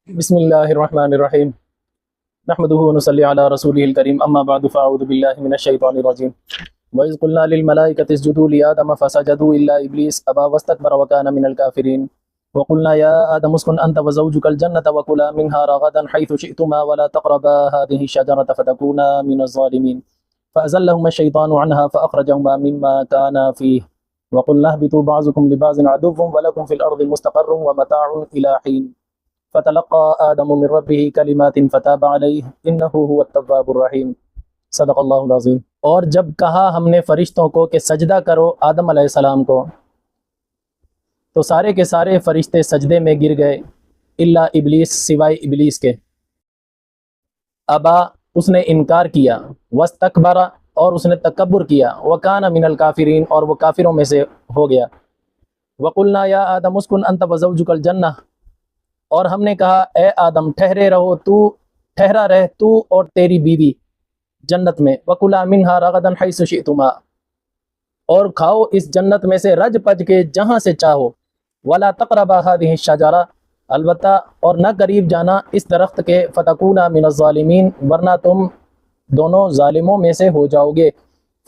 بسم اللہ الرحمن الرحیم نحمده ونصلی علی رسولہ الکریم اما بعد فاعوذ باللہ من الشیطان الرجیم وَإِذْ قُلْنَا لِلْمَلَائِكَةِ اسْجُدُوا لِآدَمَ فَسَجَدُوا إِلَّا إِبْلِيسَ أَبَى وَاسْتَكْبَرَ وَكَانَ مِنَ الْكَافِرِينَ وَقُلْنَا يَا آدَمُ اسْكُنْ أَنْتَ وَزَوْجُكَ الْجَنَّةَ وَكُلَا مِنْهَا رَغَدًا حَيْثُ شِئْتُمَا وَلَا تَقْرَبَا هَٰذِهِ الشَّجَرَةَ فَتَكُونَا مِنَ الظَّالِمِينَ فَأَزَلَّهُمَا الشَّيْطَانُ عَنْهَا فَأَخْرَجَهُمَا مِمَّا كَانَا فِيهِ وَقُلْنَا اهْبِطُوا بَعْضُكُمْ لِبَعْضٍ عَدُوٌّ وَلَكُمْ فِي الْأَرْضِ مُسْتَقَرٌّ وَمَتَاعٌ إِلَىٰ حِينٍ فَتَلَقَّىٰ آدَمُ مِن رَّبِّهِ كَلِمَاتٍ فَتَابَ عَلَيْهِ إِنَّهُ هُوَ التَّوَّابُ الرَّحِيمُ صدق اللہ العظیم۔ اور جب کہا ہم نے فرشتوں کو کہ سجدہ کرو آدم علیہ السلام کو، تو سارے کے سارے فرشتے سجدے میں گر گئے الا ابلیس، سوائے ابلیس کے۔ ابا، اس نے انکار کیا، واستکبر، اور اس نے تکبر کیا، وکان من الکافرین، اور وہ کافروں میں سے ہو گیا۔ وقلنا یا آدم اسکن انت وزوجک الجنہ، اور ہم نے کہا اے آدم ٹھہرا رہ تو اور تیری بیوی جنت میں، وَكُلَا مِنْهَا رَغَدًا حَيْثُ شِئْتُمَا، اور کھاؤ اس جنت میں سے رج پج کے جہاں سے چاہو، وَلَا تَقْرَبَا هَٰذِهِ الشَّجَرَةَ، البتہ اور نہ قریب جانا اس درخت کے، فَتَكُونَا مِنَ الظَّالِمِينَ، ورنہ تم دونوں ظالموں میں سے ہو جاؤ گے۔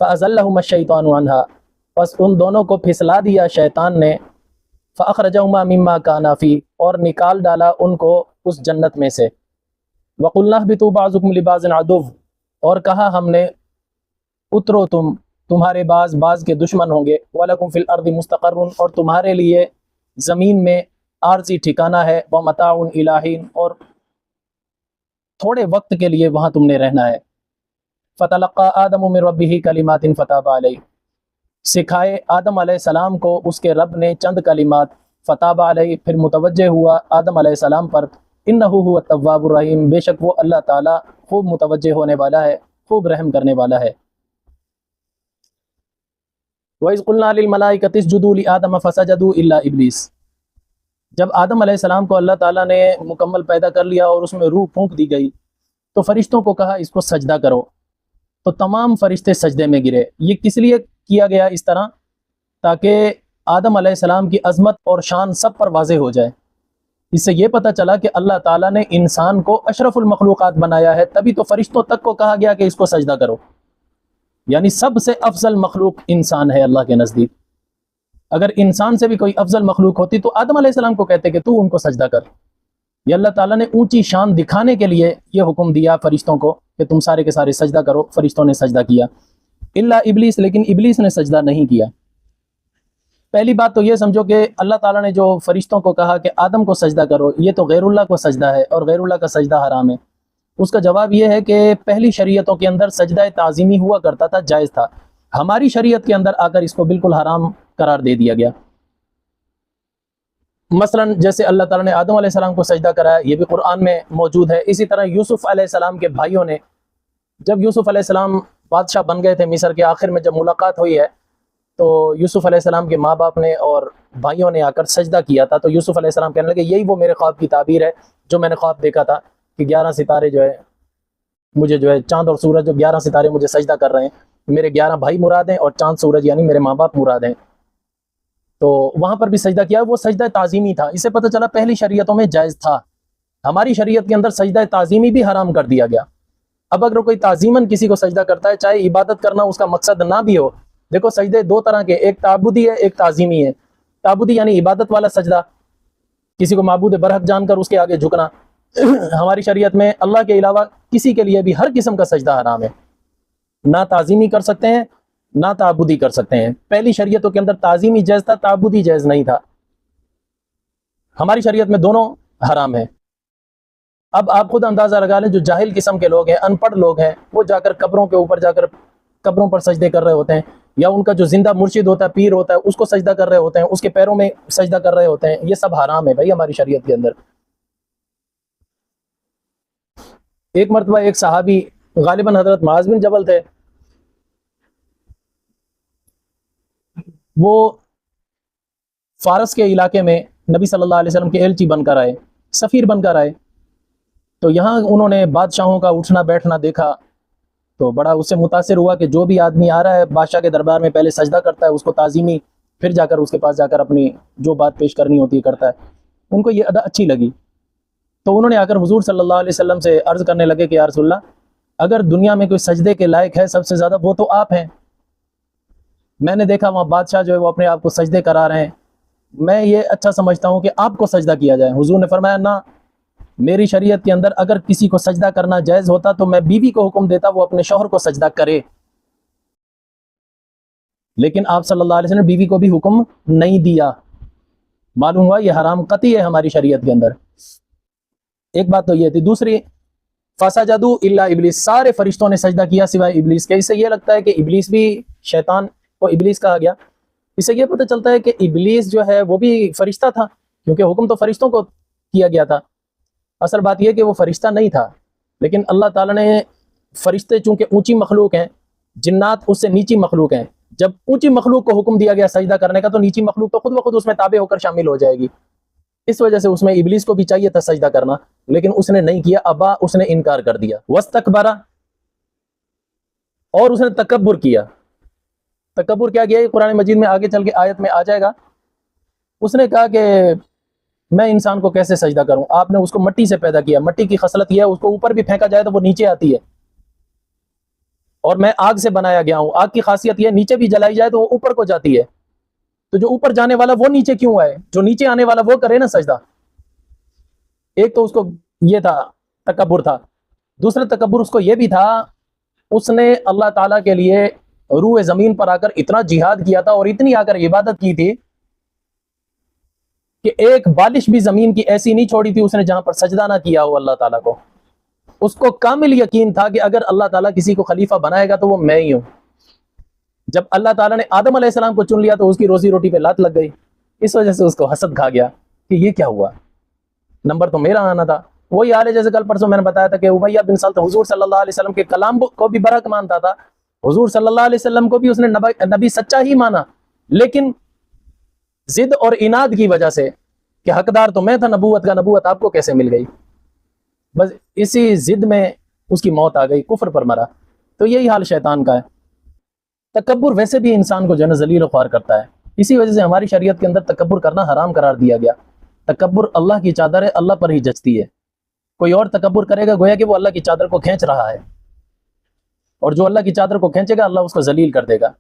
فَأَزَلَّهُمَا الشَّيْطَانُ عَنْهَا، پس ان دونوں کو پھسلا دیا شیطان نے، فَأَخْرَجَهُمَا مِمَّا كَانَا فِيهِ، اور نکال ڈالا ان کو اس جنت میں سے۔ وَقُلْنَا اهْبِطُوا بَعْضُكُمْ لِبَعْضٍ عَدُوٌّ، اور کہا ہم نے اترو تمہارے بعض کے دشمن ہوں گے، وَلَكُمْ فِي الْأَرْضِ مُسْتَقَرٌّ، اور تمہارے لیے زمین میں عارضی ٹھکانہ ہے، وَمَتَاعٌ إِلَىٰ حِينٍ، اور تھوڑے وقت کے لیے وہاں تم نے رہنا ہے۔ فَتَلَقَّىٰ آدَمُ مِن رَّبِّهِ كَلِمَاتٍ فَتَابَ عَلَيْهِ، سکھائے آدم علیہ السلام کو اس کے رب نے چند کلمات، فتاب علیہ، پھر متوجہ ہوا آدم علیہ السلام پر، انہ هو التواب الرحیم، بے شک وہ اللہ تعالیٰ خوب متوجہ ہونے والا ہے، خوب رحم کرنے والا ہے۔ وَإِذْ قُلْنَا لِلْمَلَائِكَةِ اسْجُدُوا لِآدَمَ فَسَجَدُوا إِلَّا إِبْلِيسَ، جب آدم علیہ السلام کو اللہ تعالیٰ نے مکمل پیدا کر لیا اور اس میں روح پھونک دی گئی، تو فرشتوں کو کہا اس کو سجدہ کرو، تو تمام فرشتے سجدے میں گرے۔ یہ کس لیے کیا گیا اس طرح؟ تاکہ آدم علیہ السلام کی عظمت اور شان سب پر واضح ہو جائے۔ اس سے یہ پتہ چلا کہ اللہ تعالیٰ نے انسان کو اشرف المخلوقات بنایا ہے، تبھی تو فرشتوں تک کو کہا گیا کہ اس کو سجدہ کرو، یعنی سب سے افضل مخلوق انسان ہے اللہ کے نزدیک۔ اگر انسان سے بھی کوئی افضل مخلوق ہوتی تو آدم علیہ السلام کو کہتے کہ تو ان کو سجدہ کر۔ یہ اللہ تعالیٰ نے اونچی شان دکھانے کے لیے یہ حکم دیا فرشتوں کو کہ تم سارے کے سارے سجدہ کرو۔ فرشتوں نے سجدہ کیا، الا ابلیس، لیکن ابلیس نے سجدہ نہیں کیا۔ پہلی بات تو یہ سمجھو کہ اللہ تعالیٰ نے جو فرشتوں کو کہا کہ آدم کو سجدہ کرو، یہ تو غیر اللہ کو سجدہ ہے، اور غیر اللہ کا سجدہ حرام ہے۔ اس کا جواب یہ ہے کہ پہلی شریعتوں کے اندر سجدہ تعظیمی ہوا کرتا تھا، جائز تھا۔ ہماری شریعت کے اندر آ کر اس کو بالکل حرام قرار دے دیا گیا۔ مثلا جیسے اللہ تعالیٰ نے آدم علیہ السلام کو سجدہ کرایا، یہ بھی قرآن میں موجود ہے۔ اسی طرح یوسف علیہ السلام کے بھائیوں نے، جب یوسف علیہ السلام بادشاہ بن گئے تھے مصر کے، آخر میں جب ملاقات ہوئی ہے تو یوسف علیہ السلام کے ماں باپ نے اور بھائیوں نے آ کر سجدہ کیا تھا، تو یوسف علیہ السلام کہنے لگے یہی وہ میرے خواب کی تعبیر ہے جو میں نے خواب دیکھا تھا کہ 11 ستارے جو ہے مجھے جو ہے، چاند اور سورج جو 11 ستارے مجھے سجدہ کر رہے ہیں، میرے 11 بھائی مراد ہیں اور چاند سورج یعنی میرے ماں باپ مراد ہیں۔ تو وہاں پر بھی سجدہ کیا، وہ سجدہ تعظیمی تھا۔ اسے پتہ چلا پہلی شریعتوں میں جائز تھا، ہماری شریعت کے اندر سجدہ تعظیمی بھی حرام کر دیا گیا۔ اب اگر کوئی تعظیماً کسی کو سجدہ کرتا ہے، چاہے عبادت کرنا اس کا مقصد نہ بھی ہو، دیکھو سجدے دو طرح کے، ایک تعبدی ہے، ایک تعظیمی ہے۔ تعبدی یعنی عبادت والا سجدہ، کسی کو معبود برحق جان کر اس کے آگے جھکنا۔ ہماری شریعت میں اللہ کے علاوہ کسی کے لیے بھی ہر قسم کا سجدہ حرام ہے، نہ تعظیمی کر سکتے ہیں نہ تعبدی کر سکتے ہیں۔ پہلی شریعتوں کے اندر تعظیمی جائز تھا، تعبدی جائز نہیں تھا۔ ہماری شریعت میں دونوں حرام ہیں۔ اب آپ خود اندازہ لگا لیں، جو جاہل قسم کے لوگ ہیں، ان پڑھ لوگ ہیں، وہ جا کر قبروں کے اوپر جا کر قبروں پر سجدے کر رہے ہوتے ہیں، یا ان کا جو زندہ مرشد ہوتا ہے، پیر ہوتا ہے، اس کو سجدہ کر رہے ہوتے ہیں، اس کے پیروں میں سجدہ کر رہے ہوتے ہیں۔ یہ سب حرام ہے بھائی ہماری شریعت کے اندر۔ ایک مرتبہ ایک صحابی، غالباً حضرت معاذ بن جبل تھے، وہ فارس کے علاقے میں نبی صلی اللہ علیہ وسلم کے ایلچی بن کر آئے، سفیر بن کر آئے۔ تو یہاں انہوں نے بادشاہوں کا اٹھنا بیٹھنا دیکھا، تو بڑا اس سے متاثر ہوا کہ جو بھی آدمی آ رہا ہے بادشاہ کے دربار میں پہلے سجدہ کرتا ہے، اس کو تعظیمی، پھر جا کر اس کے پاس جا کر اپنی جو بات پیش کرنی ہوتی ہے کرتا ہے۔ ان کو یہ ادا اچھی لگی، تو انہوں نے آ کر حضور صلی اللہ علیہ وسلم سے عرض کرنے لگے کہ یا رسول اللہ، اگر دنیا میں کوئی سجدے کے لائق ہے سب سے زیادہ وہ تو آپ ہیں. میں نے دیکھا وہاں بادشاہ جو ہے وہ اپنے آپ کو سجدے کرا رہے ہیں، میں یہ اچھا سمجھتا ہوں کہ آپ کو سجدہ کیا جائے. حضور نے فرمایا نہ، میری شریعت کے اندر اگر کسی کو سجدہ کرنا جائز ہوتا تو میں بیوی کو حکم دیتا وہ اپنے شوہر کو سجدہ کرے، لیکن آپ صلی اللہ علیہ وسلم نے بیوی کو بھی حکم نہیں دیا. معلوم ہوا یہ حرام قطعی ہے ہماری شریعت کے اندر. ایک بات تو یہ تھی. دوسری، فسجدوا الا ابلیس، سارے فرشتوں نے سجدہ کیا سوائے ابلیس کے. اس سے یہ لگتا ہے کہ ابلیس بھی، شیطان کو ابلیس کہا گیا، اس سے یہ پتہ چلتا ہے کہ ابلیس جو ہے وہ بھی فرشتہ تھا، کیونکہ حکم تو فرشتوں کو کیا گیا تھا. اصل بات یہ کہ وہ فرشتہ نہیں تھا، لیکن اللہ تعالیٰ نے، فرشتے چونکہ اونچی مخلوق ہیں، جنات اس سے نیچی مخلوق ہیں، جب اونچی مخلوق کو حکم دیا گیا سجدہ کرنے کا تو نیچی مخلوق تو خود بخود اس میں تابع ہو کر شامل ہو جائے گی. اس وجہ سے اس میں ابلیس کو بھی چاہیے تھا سجدہ کرنا، لیکن اس نے نہیں کیا. ابا، اس نے انکار کر دیا. واستکبر، اور اس نے تکبر کیا. تکبر کیا کیا؟ قرآن مجید میں آگے چل کے آیت میں آ جائے گا. اس نے کہا کہ میں انسان کو کیسے سجدہ کروں؟ آپ نے اس کو مٹی سے پیدا کیا، مٹی کی خصلت یہ ہے اس کو اوپر بھی پھینکا جائے تو وہ نیچے آتی ہے، اور میں آگ سے بنایا گیا ہوں. آگ کی خاصیت یہ نیچے بھی جلائی جائے تو وہ اوپر کو جاتی ہے، تو جو اوپر جانے والا وہ نیچے کیوں آئے؟ جو نیچے آنے والا وہ کرے نا سجدہ. ایک تو اس کو یہ تھا، تکبر تھا. دوسرا تکبر اس کو یہ بھی تھا، اس نے اللہ تعالیٰ کے لیے روح زمین پر آ کر اتنا جہاد کیا تھا اور اتنی آ کر عبادت کی تھی کہ ایک بالش بھی زمین کی ایسی نہیں چھوڑی تھی اس نے جہاں پر سجدہ نہ کیا ہو اللہ تعالیٰ کو. اس کو کامل یقین تھا کہ اگر اللہ تعالیٰ کسی کو خلیفہ بنائے گا تو وہ میں ہی ہوں. جب اللہ تعالیٰ نے آدم علیہ السلام کو چن لیا تو اس کی روزی روٹی پہ لات لگ گئی. اس وجہ سے اس کو حسد کھا گیا کہ یہ کیا ہوا، نمبر تو میرا آنا تھا. وہی حال ہے جیسے کل پرسوں میں نے بتایا تھا کہ امیہ بن سلط حضور صلی اللہ علیہ وسلم کے کلام کو بھی برحق مانتا تھا، حضور صلی اللہ علیہ وسلم کو بھی اس نے نبی سچا ہی مانا، لیکن ضد اور اناد کی وجہ سے کہ حقدار تو میں تھا نبوت کا، نبوت آپ کو کیسے مل گئی، بس اسی ضد میں اس کی موت آ گئی، کفر پر مرا. تو یہی حال شیطان کا ہے. تکبر ویسے بھی انسان کو جو ہے ذلیل و خوار کرتا ہے، اسی وجہ سے ہماری شریعت کے اندر تکبر کرنا حرام قرار دیا گیا. تکبر اللہ کی چادر ہے، اللہ پر ہی جچتی ہے. کوئی اور تکبر کرے گا گویا کہ وہ اللہ کی چادر کو کھینچ رہا ہے، اور جو اللہ کی چادر کو کھینچے گا اللہ اس کو ذلیل کر دے گا.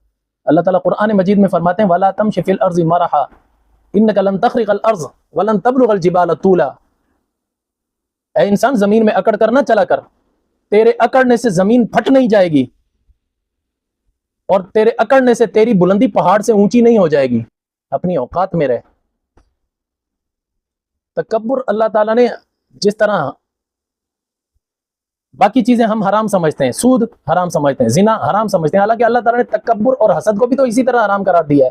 اللہ تعالیٰ قرآن مجید میں فرماتے ہیں وَلَا تَمْشِ فِي الْأَرْضِ مَرَحًا إِنَّكَ لَن تَخْرِقَ الْأَرْضَ وَلَن تَبْلُغَ الْجِبَالَ طُولًا. اے انسان زمین میں اکڑ کر نہ چلا کر، تیرے اکڑنے سے زمین پھٹ نہیں جائے گی، اور تیرے اکڑنے سے تیری بلندی پہاڑ سے اونچی نہیں ہو جائے گی. اپنی اوقات میں رہ. تکبر اللہ تعالیٰ نے جس طرح باقی چیزیں ہم حرام سمجھتے ہیں، سود حرام سمجھتے ہیں، زنا حرام سمجھتے ہیں، حالانکہ اللہ تعالیٰ نے تکبر اور حسد کو بھی تو اسی طرح حرام قرار دیا ہے،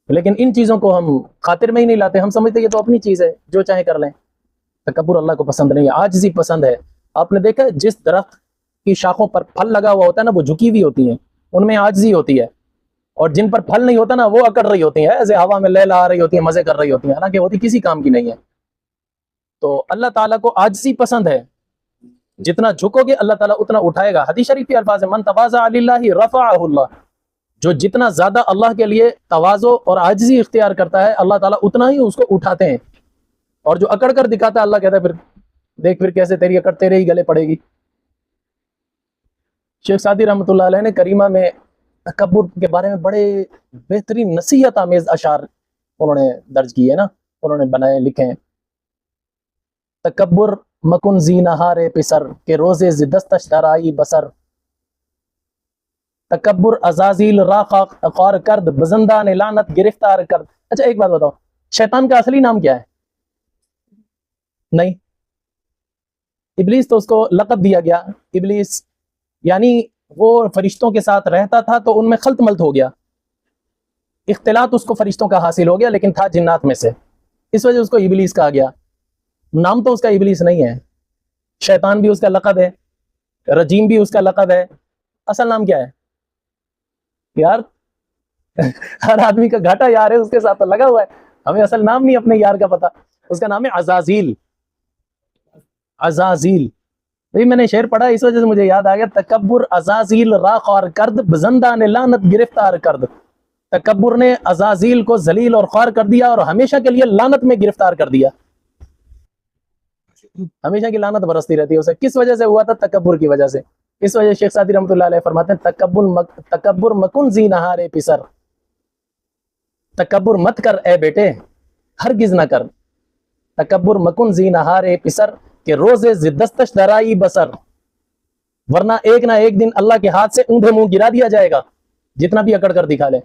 لیکن ان چیزوں کو ہم خاطر میں ہی نہیں لاتے. ہم سمجھتے ہیں یہ تو اپنی چیز ہے، جو چاہے کر لیں. تکبر اللہ کو پسند نہیں ہے، عاجزی پسند ہے. آپ نے دیکھا جس درخت کی شاخوں پر پھل لگا ہوا ہوتا ہے نا وہ جھکی ہوئی ہوتی ہیں، ان میں عاجزی ہوتی ہے، اور جن پر پھل نہیں ہوتا نا وہ اکڑ رہی ہوتی ہیں، ایسے ہوا میں لہلا آ رہی ہوتی ہیں، مزے کر رہی ہوتی ہیں، حالانکہ ہوتی کسی کام کی نہیں ہے. تو اللہ تعالیٰ کو عاجزی پسند ہے. جتنا جھکو گے اللہ تعالیٰ اتنا اٹھائے گا. حدیث شریف کے الفاظ ہیں من تواضع للہ رفعہ اللہ، جو جتنا زیادہ اللہ کے لیے تواضع اور عاجزی اختیار کرتا ہے اللہ تعالیٰ اتنا ہی اس کو اٹھاتے ہیں، اور جو اکڑ کر دکھاتا ہے اللہ کہتا ہے پھر دیکھ پھر کیسے تیری اکڑ تیرے ہی گلے پڑے گی. شیخ سعدی رحمۃ اللہ علیہ نے کریمہ میں تکبر کے بارے میں بڑے بہترین نصیحت آمیز اشعار انہوں نے درج کیے نا، انہوں نے بنائے لکھے ہیں. تکبر مکن زینہار پسر کے روزے ز دستش درائی بسر، تکبر عزازیل را خوار کرد بزندان لعنت گرفتار کرد. اچھا ایک بات بتاؤ، شیطان کا اصلی نام کیا ہے؟ نہیں، ابلیس تو اس کو لقب دیا گیا. ابلیس یعنی وہ فرشتوں کے ساتھ رہتا تھا تو ان میں خلط ملط ہو گیا، اختلاط اس کو فرشتوں کا حاصل ہو گیا، لیکن تھا جنات میں سے، اس وجہ اس کو ابلیس کہا گیا. نام تو اس کا ابلیس نہیں ہے، شیطان بھی اس کا لقب ہے، رجیم بھی اس کا لقب ہے. اصل نام کیا ہے یار؟ ہر آدمی کا گھاٹا یار ہے، اس کے ساتھ تو لگا ہوا ہے. ہمیں اصل نام نہیں اپنے یار کا پتا. اس کا نام ہے عزازیل. عزازیل بھئی میں نے شعر پڑھا اس وجہ سے مجھے یاد آ گیا. تکبر عزازیل را خوار کرد بزندان لعنت گرفتار کرد. تکبر نے عزازیل کو ذلیل اور خوار کر دیا اور ہمیشہ کے لیے لعنت میں گرفتار کر دیا. ہمیشہ کی لعنت برستی رہتی ہے اسے. کس وجہ سے ہوا تھا؟ تکبر کی وجہ سے. اس وجہ شیخ سعدی رحمۃ اللہ علیہ فرماتے ہیں تکبر مکن زی نہارے پسر، تکبر مت کر اے بیٹے، ہرگز نہ کر. تکبر مکن زی نہارے پسر کہ روزے زدستش درائی بسر، ورنہ ایک نہ ایک دن اللہ کے ہاتھ سے اونڈے منہ گرا دیا جائے گا جتنا بھی اکڑ کر دکھا لے.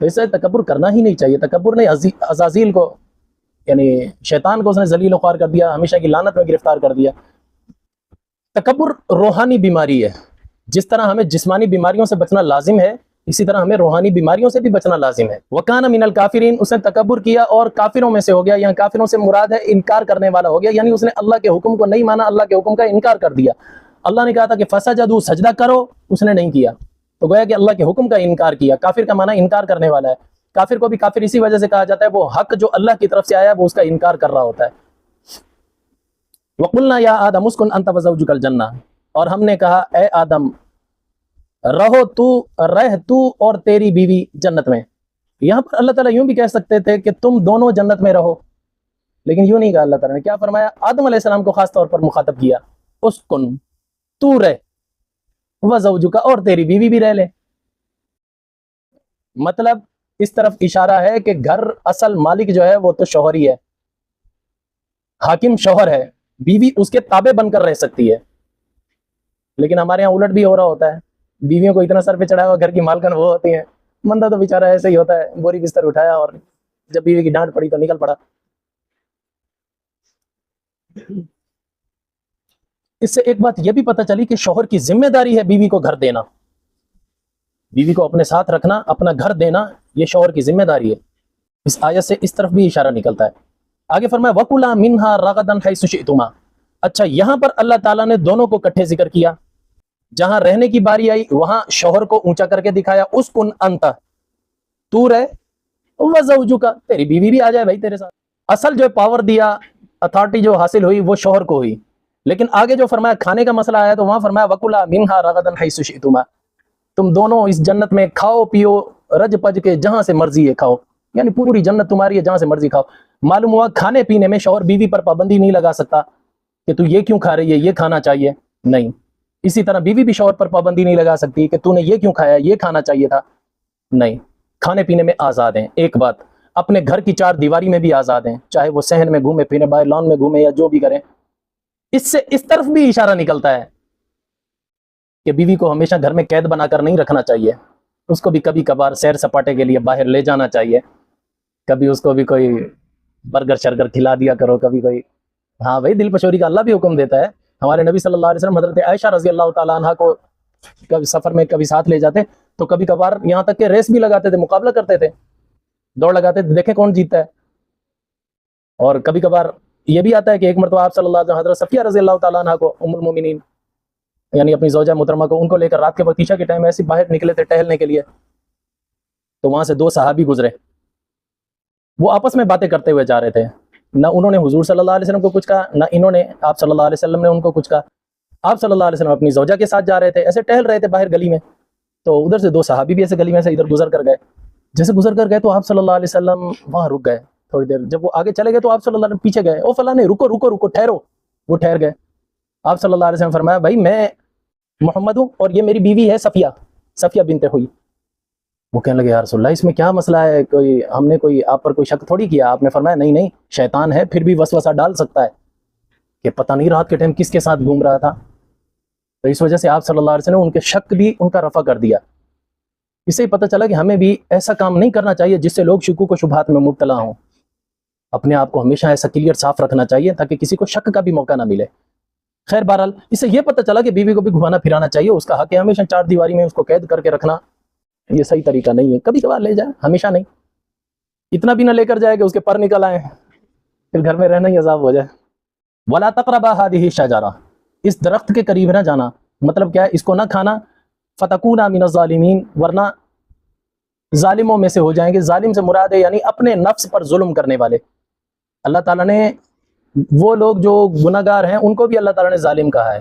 تو اس سے تکبر کرنا ہی نہیں چاہیے. تکبر نے عزازیل کو یعنی شیطان کو اس نے ذلیل و خوار کر دیا، ہمیشہ کی لعنت میں گرفتار کر دیا. تکبر روحانی بیماری ہے. جس طرح ہمیں جسمانی بیماریوں سے بچنا لازم ہے، اسی طرح ہمیں روحانی بیماریوں سے بھی بچنا لازم ہے. وَكَانَ مِنَ الْكَافِرِينَ، اس نے تکبر کیا اور کافروں میں سے ہو گیا. یہاں کافروں سے مراد ہے انکار کرنے والا ہو گیا، یعنی اس نے اللہ کے حکم کو نہیں مانا، اللہ کے حکم کا انکار کر دیا. اللہ نے کہا تھا کہ فَسَجَدُوا، سجدہ کرو، اس نے نہیں کیا، تو گویا کہ اللہ کے حکم کا انکار کیا. کافر کا معنی انکار کرنے والا ہے. کافر کو بھی کافر اسی وجہ سے کہا جاتا ہے، وہ حق جو اللہ کی طرف سے آیا وہ اس کا انکار کر رہا ہوتا ہے. وَقُلْنَا يَا آدَمُ اسْكُنْ أَنْتَ وَزَوْجُكَ الْجَنَّةَ، اور ہم نے کہا اے آدم رہ تو اور تیری بیوی جنت میں. یہاں پر اللہ تعالیٰ یوں بھی کہہ سکتے تھے کہ تم دونوں جنت میں رہو، لیکن یوں نہیں کہا. اللہ تعالیٰ نے کیا فرمایا؟ آدم علیہ السلام کو خاص طور پر مخاطب کیا، اسکن، تو رہ، وزوجک، اور تیری بیوی بھی رہ لے. مطلب اس طرف اشارہ ہے کہ گھر اصل مالک جو ہے وہ تو شوہر ہی ہے، حاکم شوہر ہے، بیوی اس کے تابع بن کر رہ سکتی ہے. لیکن ہمارے یہاں الٹ بھی ہو رہا ہوتا ہے، بیویوں کو اتنا سر پہ چڑھایا ہوا گھر کی مالکن وہ ہوتی ہیں. بندہ تو بیچارہ ایسے ہی ہوتا ہے، بوری بستر اٹھایا اور جب بیوی کی ڈانٹ پڑی تو نکل پڑا. اس سے ایک بات یہ بھی پتہ چلی کہ شوہر کی ذمہ داری ہے بیوی کو گھر دینا، بیوی کو اپنے ساتھ رکھنا، اپنا گھر دینا، یہ شوہر کی ذمہ داری ہے. اس آیت سے اس طرف بھی اشارہ نکلتا ہے. آگے فرمایا وَكُلَا مِنْهَا رَغَدًا حَيْثُ شِئْتُمَا. اچھا یہاں پر اللہ تعالیٰ نے دونوں کو اکٹھے ذکر کیا. جہاں رہنے کی باری آئی وہاں شوہر کو اونچا کر کے دکھایا، اسکن انت، تو رہ، وزوجک، تیری بیوی بھی آ جائے بھائی تیرے ساتھ. اصل جو پاور دیا، اتھارٹی جو حاصل ہوئی وہ شوہر کو ہوئی. لیکن آگے جو فرمایا کھانے کا مسئلہ آیا تو وہاں فرمایا وَكُلَا مِنْهَا رَغَدًا حَيْثُ شِئْتُمَا، تم دونوں اس جنت میں کھاؤ پیو رج پج کے جہاں سے مرضی ہے کھاؤ، یعنی پوری جنت تمہاری ہے، جہاں سے مرضی کھاؤ. معلوم ہوا کھانے پینے میں شوہر بیوی پر پابندی نہیں لگا سکتا کہ تو یہ کیوں کھا رہی ہے، یہ کھانا چاہیے، نہیں. اسی طرح بیوی بھی شوہر پر پابندی نہیں لگا سکتی کہ تو نے یہ کیوں کھایا، یہ کھانا چاہیے تھا، نہیں. کھانے پینے میں آزاد ہیں. ایک بات، اپنے گھر کی چار دیواری میں بھی آزاد ہیں، چاہے وہ صحن میں گھومے پھرے، باہر لان میں گھومے یا جو بھی کریں. اس سے اس طرف بھی اشارہ نکلتا ہے کہ بیوی کو ہمیشہ گھر میں قید بنا کر نہیں رکھنا چاہیے، اس کو بھی کبھی کبھار سیر سپاٹے کے لیے باہر لے جانا چاہیے. کبھی اس کو بھی کوئی برگر شرگر کھلا دیا کرو، کبھی کوئی، ہاں بھائی دل پشوری کا اللہ بھی حکم دیتا ہے. ہمارے نبی صلی اللہ علیہ وسلم حضرت عائشہ رضی اللہ تعالیٰ عنہ کو کبھی سفر میں کبھی ساتھ لے جاتے تو کبھی کبھار یہاں تک کہ ریس بھی لگاتے تھے، مقابلہ کرتے تھے، دوڑ لگاتے تھے، دیکھیں کون جیتتا ہے. اور کبھی کبھار یہ بھی آتا ہے کہ ایک مرتبہ آپ صلی اللہ علیہ وسلم حضرت صفیہ رضی اللہ تعالیٰ عنہ کو، ام المومنین یعنی اپنی زوجہ محترمہ کو، ان کو لے کر رات کے وقت عشاء کے ٹائم ایسے باہر نکلے تھے ٹہلنے کے لیے، تو وہاں سے دو صحابی گزرے. وہ آپس میں باتیں کرتے ہوئے جا رہے تھے، نہ انہوں نے حضور صلی اللہ علیہ وسلم کو کچھ کہا، نہ انہوں نے آپ صلی اللہ علیہ وسلم نے ان کو کچھ کہا. آپ صلی اللہ علیہ وسلم اپنی زوجہ کے ساتھ جا رہے تھے، ایسے ٹہل رہے تھے باہر گلی میں، تو ادھر سے دو صحابی بھی ایسے گلی میں سے ادھر گزر کر گئے. جیسے گزر کر گئے تو آپ صلی اللہ علیہ وسلم وہاں رک گئے تھوڑی دیر. جب وہ آگے چلے گئے تو آپ صلی اللہ علیہ وسلم پیچھے گئے، او فلاں رکو رکو رکو، ٹھہرو. وہ ٹھہر گئے. آپ صلی اللہ علیہ وسلم فرمایا بھائی میں محمد ہوں اور یہ میری بیوی ہے صفیہ بنت ہوئی. وہ کہنے لگے یا رسول اللہ اس میں کیا مسئلہ ہے، کوئی ہم نے کوئی آپ پر کوئی شک تھوڑی کیا. آپ نے فرمایا نہیں شیطان ہے، پھر بھی وسوسہ ڈال سکتا ہے کہ پتہ نہیں رات کے ٹائم کس کے ساتھ گھوم رہا تھا. تو اس وجہ سے آپ صلی اللہ علیہ وسلم نے ان کے شک بھی ان کا رفع کر دیا. اس سے ہی پتہ چلا کہ ہمیں بھی ایسا کام نہیں کرنا چاہیے جس سے لوگ شکوک و شبہات میں مبتلا ہوں. اپنے آپ کو ہمیشہ ایسا کلیئر صاف رکھنا چاہیے تاکہ کسی کو شک کا بھی موقع نہ ملے. خیر بہرحال اس سے یہ پتہ چلا کہ بیوی کو بھی گھمانا پھرانا چاہیے، اس کا حق ہے. ہمیشہ چار دیواری میں اس کو قید کر کے رکھنا یہ صحیح طریقہ نہیں ہے. کبھی کبھار لے جائے، ہمیشہ نہیں. اتنا بھی نہ لے کر جائے کہ اس کے پر نکل آئیں، پھر گھر میں رہنا ہی عذاب ہو جائے. وَلَا تَقْرَبَا هَٰذِهِ الشَّجَرَةَ، اس درخت کے قریب نہ جانا. مطلب کیا ہے؟ اس کو نہ کھانا. فَتَكُونَا مِنَ الظَّالِمِينَ، ورنہ ظالموں میں سے ہو جائیں گے. ظالم سے مراد ہے یعنی اپنے نفس پر ظلم کرنے والے. اللہ تعالیٰ نے وہ لوگ جو گناہ گار ہیں ان کو بھی اللہ تعالیٰ نے ظالم کہا ہے.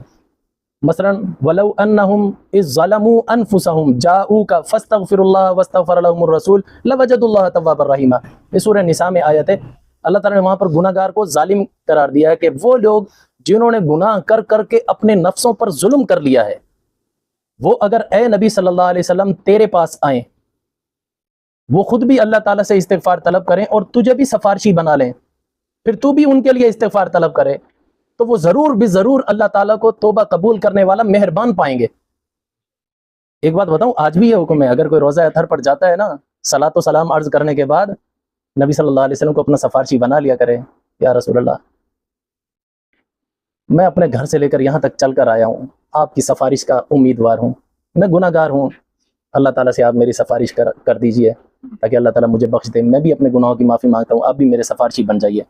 مثلا وَلَوْ أَنَّهُمْ إِذْ ظَلَمُوا أَنفُسَهُمْ جَاءُوكَ فَاسْتَغْفِرُوا اللَّهَ وَاسْتَغْفَرَ لَهُمُ الرَّسُولُ لَوَجَدُوا اللَّهَ تَوَّابًا رَحِيمًا. یہ سورہ نساء میں آیت ہے. اللہ تعالیٰ نے وہاں پر گناہ گار کو ظالم قرار دیا ہے کہ وہ لوگ جنہوں نے گناہ کر کر کے اپنے نفسوں پر ظلم کر لیا ہے، وہ اگر اے نبی صلی اللہ علیہ وسلم تیرے پاس آئیں، وہ خود بھی اللہ تعالیٰ سے استغفار طلب کریں اور تجھے بھی سفارشی بنا لیں، پھر تو بھی ان کے لیے استغفار طلب کرے، تو وہ ضرور بھی ضرور اللہ تعالیٰ کو توبہ قبول کرنے والا مہربان پائیں گے۔ ایک بات بتاؤں، آج بھی یہ حکم ہے، اگر کوئی روزہ اطہر پر جاتا ہے نا، صلاۃ و سلام عرض کرنے کے بعد نبی صلی اللہ علیہ وسلم کو اپنا سفارشی بنا لیا کرے، یا رسول اللہ میں اپنے گھر سے لے کر یہاں تک چل کر آیا ہوں، آپ کی سفارش کا امیدوار ہوں، میں گناہ گار ہوں، اللہ تعالیٰ سے آپ میری سفارش کر دیجئے تاکہ اللہ تعالیٰ مجھے بخش دے، میں بھی اپنے گناہوں کی معافی مانگتا ہوں، آپ بھی میرے سفارشی بن جائیے۔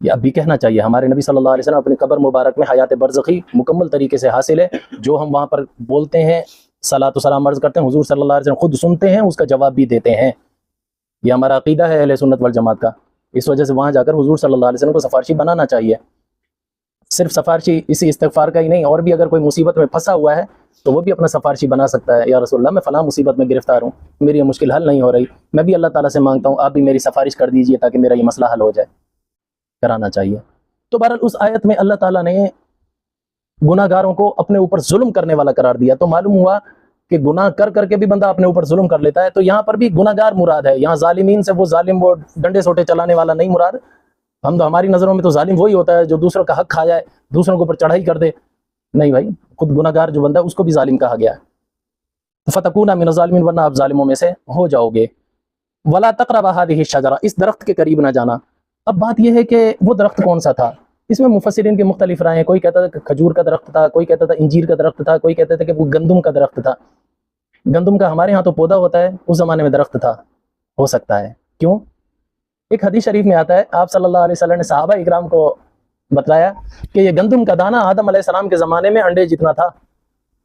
یہ اب بھی کہنا چاہیے، ہمارے نبی صلی اللہ علیہ وسلم اپنی قبر مبارک میں حیات برزخی مکمل طریقے سے حاصل ہے، جو ہم وہاں پر بولتے ہیں، صلاۃ و سلام عرض کرتے ہیں، حضور صلی اللہ علیہ وسلم خود سنتے ہیں، اس کا جواب بھی دیتے ہیں۔ یہ ہمارا عقیدہ ہے اہل سنت والجماعت کا، اس وجہ سے وہاں جا کر حضور صلی اللہ علیہ وسلم کو سفارشی بنانا چاہیے۔ صرف سفارشی اسی استغفار کا ہی نہیں، اور بھی اگر کوئی مصیبت میں پھنسا ہوا ہے تو وہ بھی اپنا سفارشی بنا سکتا ہے، یا رسول اللہ میں فلاں مصیبت میں گرفتار ہوں، میری یہ مشکل حل نہیں ہو رہی، میں بھی اللہ تعالیٰ سے مانگتا ہوں آپ بھی میری سفارش کر دیجئے تاکہ میرا یہ مسئلہ حل ہو جائے، کرانا چاہیے۔ تو بہرحال اس آیت میں اللہ تعالیٰ نے گناہ گاروں کو اپنے اوپر ظلم کرنے والا قرار دیا، تو معلوم ہوا کہ گناہ کر کر کے بھی بندہ اپنے اوپر ظلم کر لیتا ہے، تو یہاں پر بھی گناہ گار مراد ہے، یہاں ظالمین سے وہ ظالم وہ ڈنڈے سوٹے چلانے والا نہیں مراد۔ ہم تو ہماری نظروں میں تو ظالم وہی ہوتا ہے جو دوسروں کا حق کھا جائے، دوسروں کے اوپر چڑھائی کر دے، نہیں بھائی، خود گناہ گار جو بندہ ہے اس کو بھی ظالم کہا گیا ہے۔ فتکون من الظالمین، ورنہ آپ ظالموں میں سے ہو جاؤ گے۔ ولا تقربوا هذه الشجرہ، اس درخت کے قریب نہ جانا۔ اب بات یہ ہے کہ وہ درخت کون سا تھا، اس میں مفسرین کے مختلف رائے ہیں، کوئی کہتا تھا کہ کھجور کا درخت تھا، کوئی کہتا تھا انجیر کا درخت تھا، کوئی کہتا تھا کہ وہ گندم کا درخت تھا۔ گندم کا ہمارے ہاں تو پودا ہوتا ہے، اس زمانے میں درخت تھا، ہو سکتا ہے، کیوں؟ ایک حدیث شریف میں آتا ہے، آپ صلی اللہ علیہ وسلم نے صحابہ اکرام کو بتلایا کہ یہ گندم کا دانہ آدم علیہ السلام کے زمانے میں انڈے جتنا تھا،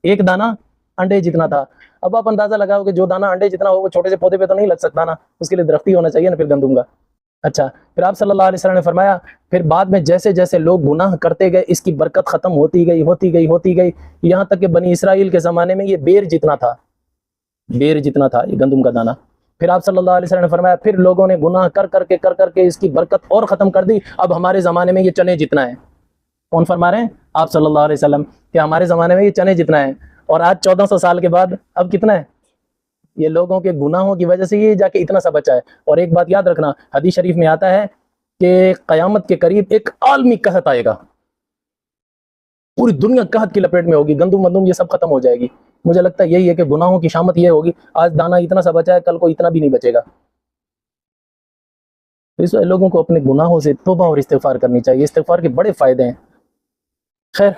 ایک دانہ انڈے جتنا تھا۔ اب آپ اندازہ لگاؤ کہ جو دانہ انڈے جتنا ہو وہ چھوٹے سے پودے پہ تو نہیں لگ سکتا نا، اس کے لیے درختی ہونا چاہیے نا پھر گندم کا۔ اچھا، پھر آپ صلی اللہ علیہ وسلم نے فرمایا پھر بعد میں جیسے جیسے لوگ گناہ کرتے گئے اس کی برکت ختم ہوتی گئی، یہاں تک کہ بنی اسرائیل کے زمانے میں یہ بیر جتنا تھا یہ گندم کا دانہ۔ پھر آپ صلی اللہ علیہ وسلم نے فرمایا پھر لوگوں نے گناہ کر کر کے اس کی برکت اور ختم کر دی، اب ہمارے زمانے میں یہ چنے جتنا ہے۔ کون فرما رہے ہیں؟ آپ صلی اللہ علیہ وسلم، کہ ہمارے زمانے میں یہ چنے جتنا ہے، اور آج 1400 سال کے بعد اب کتنا ہے؟ یہ لوگوں کے گناہوں کی وجہ سے یہ جا کے اتنا سا بچا ہے۔ اور ایک بات یاد رکھنا، حدیث شریف میں آتا ہے کہ قیامت کے قریب ایک عالمی قحط آئے گا، پوری دنیا قحط کی لپیٹ میں ہوگی، گندم مندم یہ سب ختم ہو جائے گی۔ مجھے لگتا ہے یہی ہے کہ گناہوں کی شامت یہ ہوگی، آج دانہ اتنا سا بچا ہے، کل کو اتنا بھی نہیں بچے گا۔ اس وجہ لوگوں کو اپنے گناہوں سے توبہ اور استغفار کرنی چاہیے، استغفار کے بڑے فائدے ہیں۔ خیر،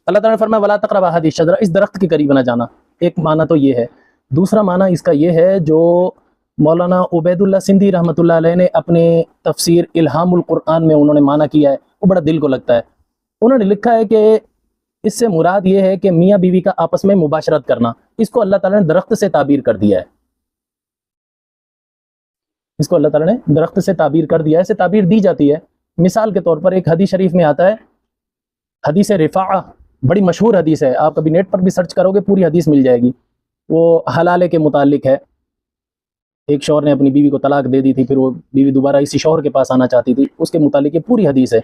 اللہ تعالیٰ نے فرمایا ولا تقربوا هذه الشجرہ، اس درخت کے قریب نہ جانا، ایک معنی تو یہ ہے۔ دوسرا معنی اس کا یہ ہے جو مولانا عبید اللہ سندھی رحمۃ اللہ علیہ نے اپنے تفسیر الہام القرآن میں انہوں نے معنی کیا ہے، وہ بڑا دل کو لگتا ہے۔ انہوں نے لکھا ہے کہ اس سے مراد یہ ہے کہ میاں بیوی کا آپس میں مباشرت کرنا، اس کو اللہ تعالیٰ نے درخت سے تعبیر کر دیا ہے، اس کو اللہ تعالیٰ نے درخت سے تعبیر کر دیا ہے، اسے تعبیر دی جاتی ہے۔ مثال کے طور پر ایک حدیث شریف میں آتا ہے، حدیث رفاعہ، بڑی مشہور حدیث ہے، آپ کبھی نیٹ پر بھی سرچ کرو گے پوری حدیث مل جائے گی۔ وہ حلالے کے متعلق ہے، ایک شوہر نے اپنی بیوی کو طلاق دے دی تھی، پھر وہ بیوی دوبارہ اسی شوہر کے پاس آنا چاہتی تھی، اس کے متعلق یہ پوری حدیث ہے۔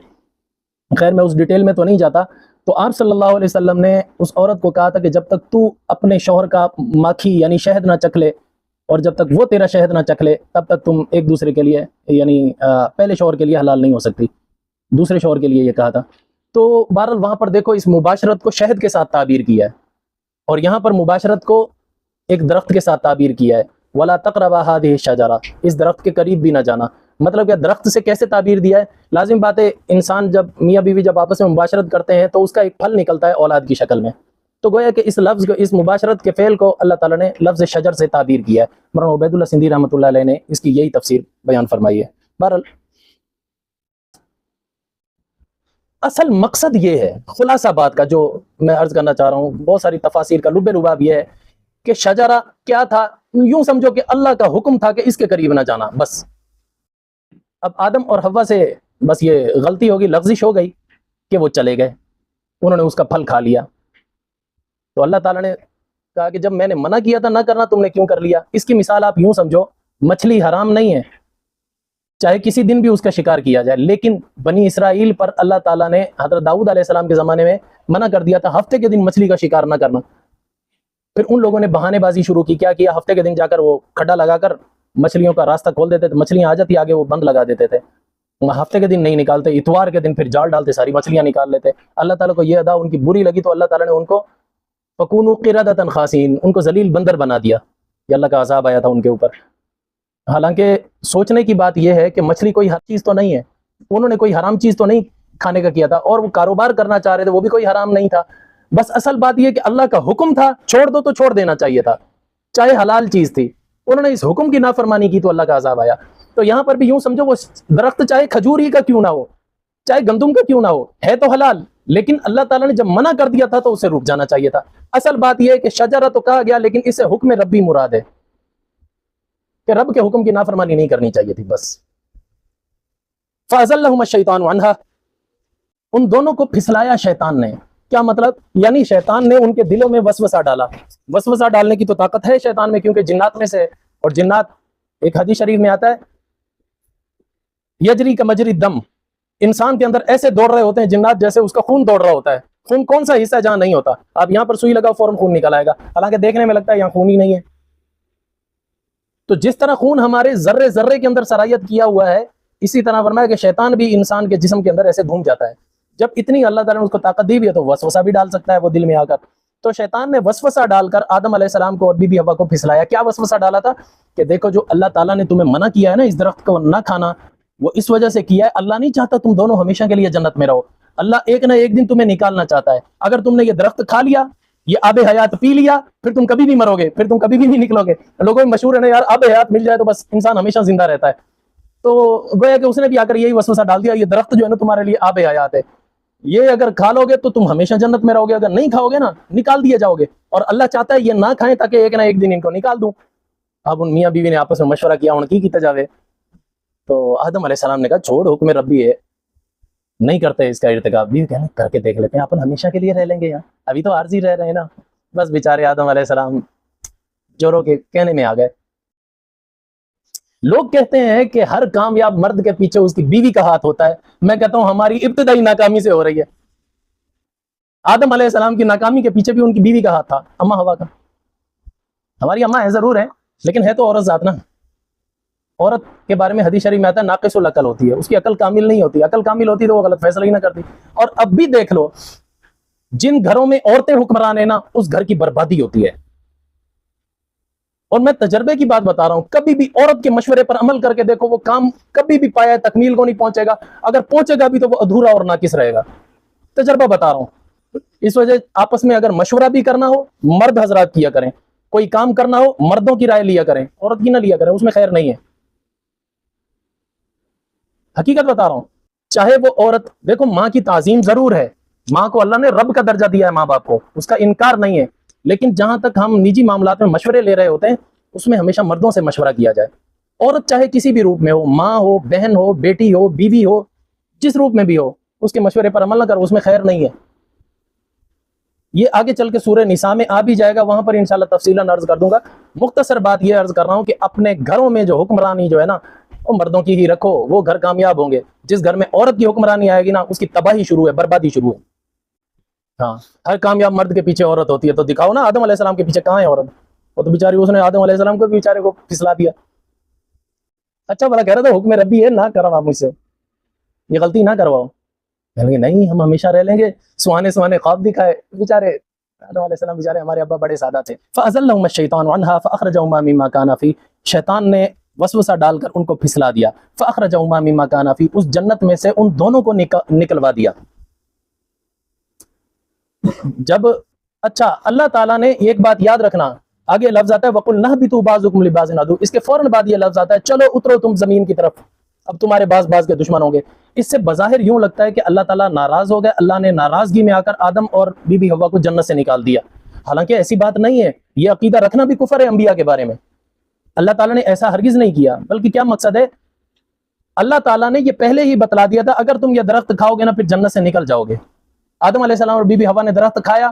خیر میں اس ڈیٹیل میں تو نہیں جاتا، تو آپ صلی اللہ علیہ وسلم نے اس عورت کو کہا تھا کہ جب تک تو اپنے شوہر کا ماکھی یعنی شہد نہ چکھ لے، اور جب تک وہ تیرا شہد نہ چکھ لے، تب تک تم ایک دوسرے کے لیے یعنی پہلے شوہر کے لیے حلال نہیں ہو سکتی، دوسرے شوہر کے لیے یہ کہا تھا۔ تو بہرحال وہاں پر دیکھو اس مباشرت کو شہد کے ساتھ تعبیر کیا ہے، اور یہاں پر مباشرت کو ایک درخت کے ساتھ تعبیر کیا ہے، ولا تقربوا هذه الشجرہ، اس درخت کے قریب بھی نہ جانا۔ مطلب کہ درخت سے کیسے تعبیر دیا ہے؟ لازم بات ہے انسان جب میاں بیوی جب آپس میں مباشرت کرتے ہیں تو اس کا ایک پھل نکلتا ہے اولاد کی شکل میں، تو گویا کہ اس لفظ کو، اس مباشرت کے فعل کو اللہ تعالیٰ نے لفظ شجر سے تعبیر کیا ہے۔ مولانا عبید اللہ سندھی رحمۃ اللہ علیہ نے اس کی یہی تفسیر بیان فرمائی ہے۔ بہرحال اصل مقصد یہ ہے، خلاصہ بات کا جو میں عرض کرنا چاہ رہا ہوں، بہت ساری تفاسیر کا لب لباب یہ ہے کہ شجرہ کیا تھا، یوں سمجھو کہ اللہ کا حکم تھا کہ اس کے قریب نہ جانا، بس۔ اب آدم اور حوا سے بس یہ غلطی ہوگی، لغزش ہو گئی کہ وہ چلے گئے، انہوں نے اس کا پھل کھا لیا، تو اللہ تعالیٰ نے کہا کہ جب میں نے منع کیا تھا نہ کرنا، تم نے کیوں کر لیا؟ اس کی مثال آپ یوں سمجھو، مچھلی حرام نہیں ہے، چاہے کسی دن بھی اس کا شکار کیا جائے. لیکن بنی اسرائیل پر اللہ تعالیٰ نے حضرت داؤد علیہ السلام کے زمانے میں منع کر دیا تھا ہفتے کے دن مچھلی کا شکار نہ کرنا. پھر ان لوگوں نے بہانے بازی شروع کی. کیا کیا؟ ہفتے کے دن جا کر وہ کھڈا لگا کر مچھلیوں کا راستہ کھول دیتے تھے, مچھلیاں آ جاتی آگے, وہ بند لگا دیتے تھے. ہفتے کے دن نہیں نکالتے, اتوار کے دن پھر جال ڈالتے, ساری مچھلیاں نکال لیتے. اللہ تعالیٰ کو یہ ادا ان کی بری لگی تو اللہ تعالیٰ نے ان کو فَكُونُوا قِرَدَةً خَاسِئِينَ, ان کو ذلیل بندر بنا دیا. یہ اللہ کا عذاب آیا تھا ان کے اوپر. حالانکہ سوچنے کی بات یہ ہے کہ مچھلی کوئی ہر چیز تو نہیں ہے, انہوں نے کوئی حرام چیز تو نہیں کھانے کا کیا تھا, اور وہ کاروبار کرنا چاہ رہے تھے, وہ بھی کوئی حرام نہیں تھا. بس اصل بات یہ کہ اللہ کا حکم تھا چھوڑ دو تو چھوڑ دینا چاہیے تھا, چاہے حلال چیز تھی. انہوں نے اس حکم کی نافرمانی کی تو اللہ کا عذاب آیا. تو یہاں پر بھی یوں سمجھو وہ درخت چاہے کھجور ہی کا کیوں نہ ہو, چاہے گندم کا کیوں نہ ہو, ہے تو حلال, لیکن اللہ تعالیٰ نے جب منع کر دیا تھا تو اسے رک جانا چاہیے تھا. اصل بات یہ ہے کہ شجرہ تو کہا گیا لیکن اس سے حکم ربی مراد ہے کہ رب کے حکم کی نافرمانی نہیں کرنی چاہیے تھی. بس فَأَزَلَّهُمَ الشَّيْطَانُ عَنْهَا, ان دونوں کو پھسلایا شیطان نے. کیا مطلب؟ یعنی شیطان نے ان کے دلوں میں وسوسہ ڈالا. وسوسہ ڈالنے کی تو طاقت ہے شیطان میں, کیونکہ جنات میں سے, اور جنات ایک حدیث شریف میں آتا ہے یجری کا مجری دم, انسان کے اندر ایسے دوڑ رہے ہوتے ہیں جنات جیسے اس کا خون دوڑ رہا ہوتا ہے. خون کون سا حصہ جہاں نہیں ہوتا, آپ یہاں پر سوئی لگاؤ فوراً خون نکل آئے گا, حالانکہ دیکھنے میں لگتا ہے یہاں خون ہی نہیں ہے. تو جس طرح خون ہمارے ذرے ذرے کے اندر سرایت کیا ہوا ہے, اسی طرح فرمایا کہ شیطان بھی انسان کے جسم کے اندر ایسے گھوم جاتا ہے. جب اتنی اللہ تعالیٰ نے اس کو طاقت دی بھی ہے تو وسوسہ بھی ڈال سکتا ہے وہ دل میں آ کر. تو شیطان نے وسوسہ ڈال کر آدم علیہ السلام کو اور بی بی حوا کو پھسلایا. کیا وسوسہ ڈالا تھا؟ کہ دیکھو جو اللہ تعالیٰ نے تمہیں منع کیا ہے نا اس درخت کو نہ کھانا, وہ اس وجہ سے کیا ہے, اللہ نہیں چاہتا تم دونوں ہمیشہ کے لیے جنت میں رہو. اللہ ایک نہ ایک دن تمہیں نکالنا چاہتا ہے. اگر تم نے یہ درخت کھا لیا, یہ آب حیات پی لیا, پھر تم کبھی نہیں مرو گے, پھر تم کبھی بھی نہیں نکلو گے. لوگوں میں مشہور ہے نا یار, آب حیات مل جائے تو بس انسان ہمیشہ زندہ رہتا ہے. تو گویا کہ اس نے بھی آ کر یہی وسوسہ ڈال دیا, یہ درخت جو ہے نا تمہارے لیے آب حیات ہے, یہ اگر کھا لو گے تو تم ہمیشہ جنت میں رہو گے, اگر نہیں کھاؤ گے نا نکال دیے جاؤ گے. اور اللہ چاہتا ہے یہ نہ کھائیں تاکہ ایک نہ ایک دن ان کو نکال دوں. اب ان میاں بیوی نے آپس میں مشورہ کیا, ان کی تجاوے. تو آدم علیہ السلام نے کہا چھوڑ, حکم ربی ہے, نہیں کرتے اس کا ارتکاب. بھی کہنا کر کے دیکھ لیتے ہیں, اپن ہمیشہ کے لیے رہ لیں گے یار, ابھی تو عارضی رہ رہے ہیں نا. بس بیچارے آدم علیہ السلام جوروں کے کہنے میں آ گئے. لوگ کہتے ہیں کہ ہر کامیاب مرد کے پیچھے اس کی بیوی کا ہاتھ ہوتا ہے. میں کہتا ہوں ہماری ابتدائی ناکامی سے ہو رہی ہے. آدم علیہ السلام کی ناکامی کے پیچھے بھی ان کی بیوی کا ہاتھ تھا, اماں حوا کا. ہماری اماں ہے ضرور ہے, لیکن ہے تو عورت ذات نا. عورت کے بارے میں حدیث شریف میں آتا ہے ناقص العقل ہوتی ہے, اس کی عقل کامل نہیں ہوتی. عقل کامل ہوتی تو وہ غلط فیصلہ ہی نہ کرتی. اور اب بھی دیکھ لو, جن گھروں میں عورتیں حکمران ہیں نا, اس گھر کی بربادی ہوتی ہے. اور میں تجربے کی بات بتا رہا ہوں, کبھی بھی عورت کے مشورے پر عمل کر کے دیکھو, وہ کام کبھی بھی پایا تکمیل کو نہیں پہنچے گا. اگر پہنچے گا بھی تو وہ ادھورا اور ناقص رہے گا. تجربہ بتا رہا ہوں. اس وجہ آپس میں اگر مشورہ بھی کرنا ہو, مرد حضرات کیا کریں. کوئی کام کرنا ہو, مردوں کی رائے لیا کریں, عورت کی نہ لیا کریں, اس میں خیر نہیں ہے. حقیقت بتا رہا ہوں. چاہے وہ عورت, دیکھو ماں کی تعظیم ضرور ہے, ماں کو اللہ نے رب کا درجہ دیا ہے ماں باپ کو, اس کا انکار نہیں ہے. لیکن جہاں تک ہم نجی معاملات میں مشورے لے رہے ہوتے ہیں, اس میں ہمیشہ مردوں سے مشورہ کیا جائے. عورت چاہے کسی بھی روپ میں ہو, ماں ہو, بہن ہو, بیٹی ہو, بیوی ہو, جس روپ میں بھی ہو, اس کے مشورے پر عمل نہ کرو, اس میں خیر نہیں ہے. یہ آگے چل کے سورہ نساء میں آ بھی جائے گا, وہاں پر انشاءاللہ تفصیلاً عرض کر دوں گا. مختصر بات یہ عرض کر رہا ہوں کہ اپنے گھروں میں جو حکمرانی جو ہے نا, وہ مردوں کی ہی رکھو, وہ گھر کامیاب ہوں گے. جس گھر میں عورت کی حکمرانی آئے گی نا, اس کی تباہی شروع ہے, بربادی شروع ہے. ہاں, ہر کامیاب مرد کے پیچھے عورت ہوتی ہے. تو دکھاؤ نا آدم علیہ السلام کے پیچھے کہاں ہے عورت؟ وہ تو بیچاری, اس نے آدم علیہ السلام کو بیچارے کو پھسلا دیا. اچھا بھلا کہہ رہا تھا حکم ربی ہے, نہ کرو آپ مجھ سے, یہ غلطی نہ کرواؤ. کہیں گے نہیں ہم ہمیشہ رہ لیں گے, سہانے سہانے خواب دکھائے. بیچارے آدم علیہ السلام بیچارے ہمارے ابا بڑے سادہ تھے. فَأَزَلَّهُمَ الشَّيْطَانُ عَنْهَا فَأَخْرَجَهُمَا مِمَّا كَانَ فِيهِ, شیطان نے وسوسہ ڈال کر ان کو پھسلا دیا. فَأَخْرَجَهُمَا مِمَّا كَانَ فِيهِ, اس جنت میں سے ان دونوں کو نکلوا دیا. جب اچھا اللہ تعالیٰ نے ایک بات یاد رکھنا, آگے لفظ آتا ہے وَقُلْ نَهْبِطُوا بَعْضُكُمْ لِبَعْضٍ عَدُوٌّ, اس کے فوراً بعد یہ لفظ آتا ہے چلو اترو تم زمین کی طرف, اب تمہارے بعض کے دشمن ہوں گے. اس سے بظاہر یوں لگتا ہے کہ اللہ تعالیٰ ناراض ہو گئے, اللہ نے ناراضگی میں آ کر آدم اور بی بی حوا کو جنت سے نکال دیا. حالانکہ ایسی بات نہیں ہے, یہ عقیدہ رکھنا بھی کفر ہے انبیاء کے بارے میں. اللہ تعالیٰ نے ایسا ہرگز نہیں کیا, بلکہ کیا مقصد ہے, اللہ تعالیٰ نے یہ پہلے ہی بتلا دیا تھا اگر تم یہ درخت کھاؤ گے نا پھر جنت سے نکل جاؤ گے. آدم علیہ السلام اور بی بی حوا نے درخت کھایا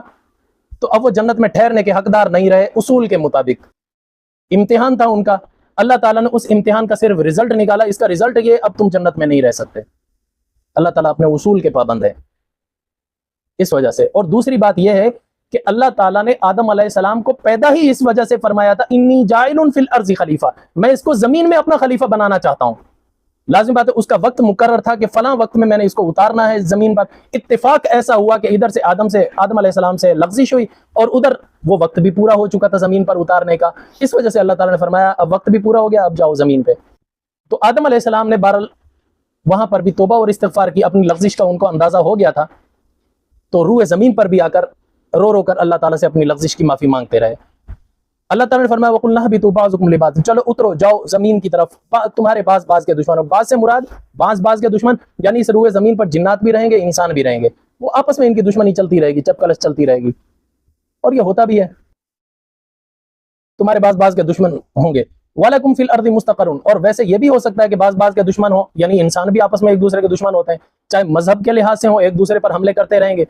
تو اب وہ جنت میں ٹھہرنے کے حقدار نہیں رہے اصول کے مطابق. امتحان تھا ان کا, اللہ تعالیٰ نے اس امتحان کا صرف رزلٹ نکالا، اس کا رزلٹ یہ اب تم جنت میں نہیں رہ سکتے۔ اللہ تعالیٰ اپنے اصول کے پابند ہے اس وجہ سے۔ اور دوسری بات یہ ہے کہ اللہ تعالیٰ نے آدم علیہ السلام کو پیدا ہی اس وجہ سے فرمایا تھا انی جاعل فی الارض خلیفہ، میں اس کو زمین میں اپنا خلیفہ بنانا چاہتا ہوں۔ لازم بات ہے اس کا وقت مقرر تھا کہ فلاں وقت میں نے اس کو اتارنا ہے زمین پر۔ اتفاق ایسا ہوا کہ ادھر سے آدم علیہ السلام سے لغزش ہوئی اور ادھر وہ وقت بھی پورا ہو چکا تھا زمین پر اتارنے کا، اس وجہ سے اللہ تعالیٰ نے فرمایا اب وقت بھی پورا ہو گیا، اب جاؤ زمین پہ۔ تو آدم علیہ السلام نے بہرحال وہاں پر بھی توبہ اور استغفار کی، اپنی لغزش کا ان کو اندازہ ہو گیا تھا، تو روئے زمین پر بھی آ کر رو رو کر اللہ تعالیٰ سے اپنی لغزش کی معافی مانگتے رہے۔ اللہ تعالیٰ نے فرمایا وَقُلْنَا اهْبِطُوا بَعْضُكُمْ لِبَعْضٍ، چلو اترو جاؤ زمین کی طرف، تمہارے پاس بعض کے دشمن ہو۔ بعض سے مراد بعض کے دشمن یعنی اس روئے زمین پر جنات بھی رہیں گے، انسان بھی رہیں گے، وہ آپس میں ان کی دشمنی چلتی رہے گی، چپکلش چلتی رہے گی، اور یہ ہوتا بھی ہے، تمہارے بعض کے دشمن ہوں گے۔ وَلَكُمْ فِي الْأَرْضِ مُسْتَقَرٌ، اور ویسے یہ بھی ہو سکتا ہے کہ بعض کے دشمن ہوں، یعنی انسان بھی آپس میں ایک دوسرے کے دشمن ہوتے ہیں، چاہے مذہب کے لحاظ سے ہوں، ایک دوسرے پر حملے کرتے رہیں گے،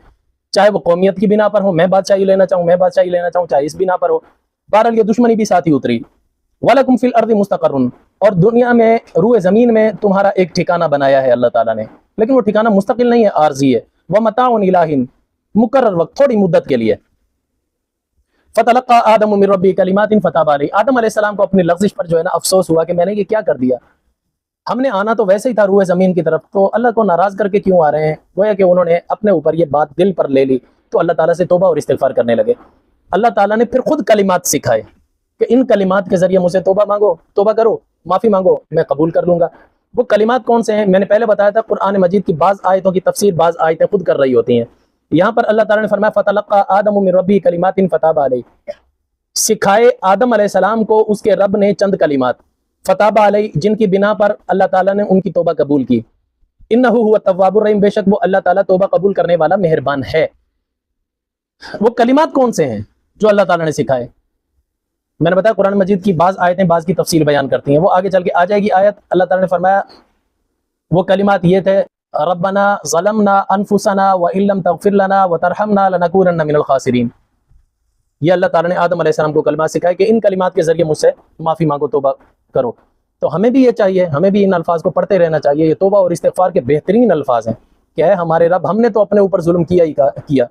چاہے وہ قومیت کی بنا پر ہوں، میں بادشاہی لینا چاہوں، چاہے اس بنا پر ہو، بہرحال یہ دشمنی بھی ساتھ ہی اتری۔ وَلَكُمْ فِي الْأَرْضِ مُسْتَقَرٌ، اور دنیا میں روئے زمین میں تمہارا ایک ٹھکانہ بنایا ہے اللہ تعالیٰ نے، لیکن وہ ٹھکانہ مستقل نہیں ہے، عارضی ہے۔ وَمَتَاعٌ إِلَىٰ حِينٍ، مقرر وقت، تھوڑی مدت کے لیے۔ فَتَلَقَّىٰ آدَمُ مِن رَبِّهِ كَلِمَاتٍ فَتَابَ عَلَيْهِ، آدم علیہ السلام کو اپنی لغزش پر جو ہے نا افسوس ہوا کہ میں نے یہ کیا کر دیا، ہم نے آنا تو ویسے ہی تھا روئے زمین کی طرف، تو اللہ کو ناراض کر کے کیوں آ رہے ہیں؟ گویا کہ انہوں نے اپنے اوپر یہ بات دل پر لے لی، تو اللہ تعالیٰ سے توبہ اور استغفار کرنے لگے۔ اللہ تعالیٰ نے پھر خود کلمات سکھائے کہ ان کلمات کے ذریعے مجھ سے توبہ کرو، معافی مانگو، میں قبول کر لوں گا۔ وہ کلمات کون سے ہیں؟ میں نے پہلے بتایا تھا قرآن مجید کی بعض آیتوں کی تفسیر بعض آیتیں خود کر رہی ہوتی ہیں۔ یہاں پر اللہ تعالیٰ نے فرمایا فَتَلَقَّىٰ آدَمُ مِن رَبِّهِ كَلِمَاتٍ فَتَابَ عَلَيْهِ، سکھائے آدم علیہ السلام کو اس کے رب نے چند کلمات، فتاب علیہ، جن کی بنا پر اللہ تعالیٰ نے ان کی توبہ قبول کی۔ انہ هو التواب الرحیم، بے شک وہ اللہ تعالیٰ توبہ قبول کرنے والا مہربان ہے۔ وہ کلمات کون سے ہیں جو اللہ تعالیٰ نے سکھائے؟ میں نے بتایا قرآن مجید کی بعض آیتیں بعض کی تفصیل بیان کرتی ہیں، وہ آگے چل کے آ جائے گی آیت۔ اللہ تعالیٰ نے فرمایا وہ کلمات یہ تھے ربنا ظلمنا انفسنا وان لم تغفر لنا وترحمنا لنکونن من الخاسرین، یہ اللہ تعالیٰ نے آدم علیہ السلام کو کلمات سکھائے کہ ان کلمات کے ذریعے مجھ سے معافی مانگو، توبہ کرو۔ تو ہمیں بھی یہ چاہیے، ہمیں بھی ان الفاظ کو پڑھتے رہنا چاہیے، یہ توبہ اور استغفار کے بہترین الفاظ ہیں کہ اے ہمارے رب، ہم نے تو اپنے اوپر ظلم کیا،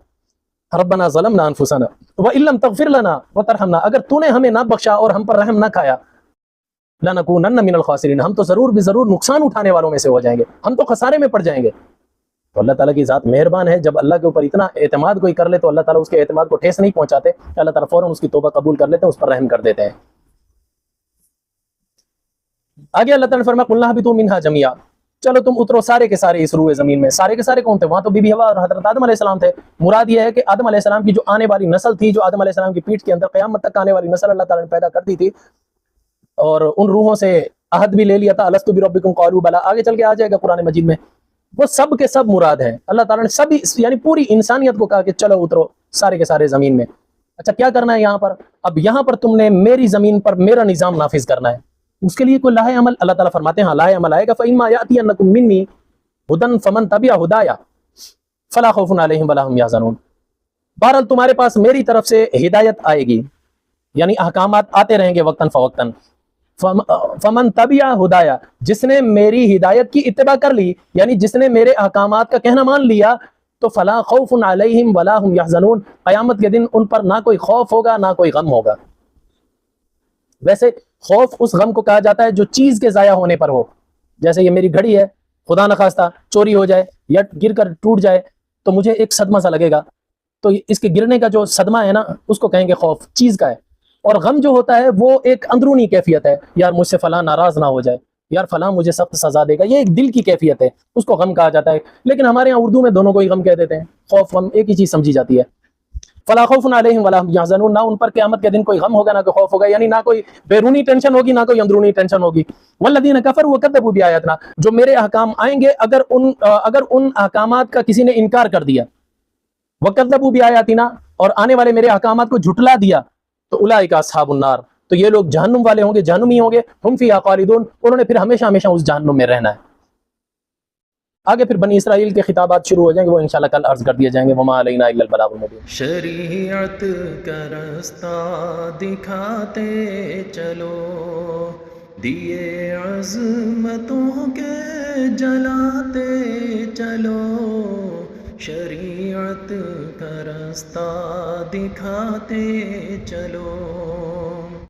ربنا ظلمنا انفسنا وان لم تغفر لنا وترحمنا، اگر تو نے ہمیں نہ بخشا اور ہم پر رحم نہ کھایا، لنکونن من الخاسرین، ہم تو ضرور نقصان اٹھانے والوں میں سے ہو جائیں گے، ہم تو خسارے میں پڑ جائیں گے۔ تو اللہ تعالیٰ کی ذات مہربان ہے، جب اللہ کے اوپر اتنا اعتماد کوئی کر لے تو اللہ تعالیٰ اس کے اعتماد کو ٹھیس نہیں پہنچاتے، اللہ تعالیٰ فوراً اس کی توبہ قبول کر لیتے ہیں، اس پر رحم کر دیتے ہیں۔ آگے اللہ تعالیٰ نے فرمایا قُلْنَا اهْبِطُوا مِنْهَا جَمِيعًا، چلو تم اترو سارے کے سارے اس روئے زمین میں۔ سارے کے سارے کون تھے؟ وہاں تو بی بی ہوا اور حضرت آدم علیہ السلام تھے۔ مراد یہ ہے کہ آدم علیہ السلام کی جو آنے والی نسل تھی، جو آدم علیہ السلام کی پیٹھ کے اندر قیامت تک آنے والی نسل اللہ تعالیٰ نے پیدا کر دی تھی، اور ان روحوں سے عہد بھی لے لیا تھا، الست بربکم قالوا بلی، آگے چل کے آ جائے گا قرآن مجید میں، وہ سب کے سب مراد ہیں۔ اللہ تعالیٰ نے سبھی یعنی پوری انسانیت کو کہا کہ چلو اترو سارے کے سارے زمین میں۔ اچھا کیا کرنا ہے یہاں پر؟ اب یہاں پر تم نے میری زمین پر میرا نظام نافذ کرنا ہے، اس کے لیے کوئی لاہ عمل اللہ تعالیٰ فرماتے ہیں ہاں لاہ عمل آئے گا۔ فَإِمَّا يَأْتِيَنَّكُم مِّنِّي هُدًى فَمَن تَبِعَ هُدَايَ فَلَا خَوْفٌ عَلَيْهِمْ وَلَا هُمْ يَحْزَنُونَ، بہرحال تمہارے پاس میری طرف سے ہدایت آئے گی، یعنی احکامات آتے رہیں گے وقتاً فوقتاً۔ فمن تبع ہدایا، جس نے میری ہدایت کی اتباع کر لی، یعنی جس نے میرے احکامات کا کہنا مان لیا، تو فلا خوف علیہم ولا هم یحزنون، قیامت کے دن ان پر نہ کوئی خوف ہوگا نہ کوئی غم ہوگا۔ ویسے خوف اس غم کو کہا جاتا ہے جو چیز کے ضائع ہونے پر ہو، جیسے یہ میری گھڑی ہے، خدا نخواستہ چوری ہو جائے یا گر کر ٹوٹ جائے تو مجھے ایک صدمہ سا لگے گا، تو اس کے گرنے کا جو صدمہ ہے نا اس کو کہیں گے خوف، چیز کا ہے۔ اور غم جو ہوتا ہے وہ ایک اندرونی کیفیت ہے، یار مجھ سے فلاں ناراض نہ ہو جائے، یار فلاں مجھے سخت سزا دے گا، یہ ایک دل کی کیفیت ہے، اس کو غم کہا جاتا ہے۔ لیکن ہمارے یہاں اردو میں دونوں کو ہی غم کہہ دیتے ہیں، خوف غم ایک ہی چیز سمجھی جاتی ہے۔ فلا خوف علیہم ولا هم یحزنون، نہ ان پر قیامت کے دن کوئی غم ہوگا نہ کوئی خوف ہوگا، یعنی نہ کوئی بیرونی ٹینشن ہوگی نہ کوئی اندرونی ٹینشن ہوگی۔ والذین کفروا وکذبوا بآیاتنا، جو میرے احکام آئیں گے اگر ان احکامات کا کسی نے انکار کر دیا، وکذبوا بآیاتنا، اور آنے والے میرے احکامات کو جھٹلا دیا، تو اولئک اصحاب النار، تو یہ لوگ جہنم والے ہوں گے، جہنمی ہوں گے، ہم فیہا خالدون، انہوں نے پھر ہمیشہ ہمیشہ اس جہنم میں رہنا ہے۔ آگے پھر بنی اسرائیل کے خطابات شروع ہو جائیں گے، وہ انشاءاللہ کل عرض کر دیے جائیں گے۔ وما علینا الا البلاغ المبین۔ شریعت کا راستہ دکھاتے چلو، دیے عظمتوں کے جلاتے چلو، شریعت کا راستہ دکھاتے چلو۔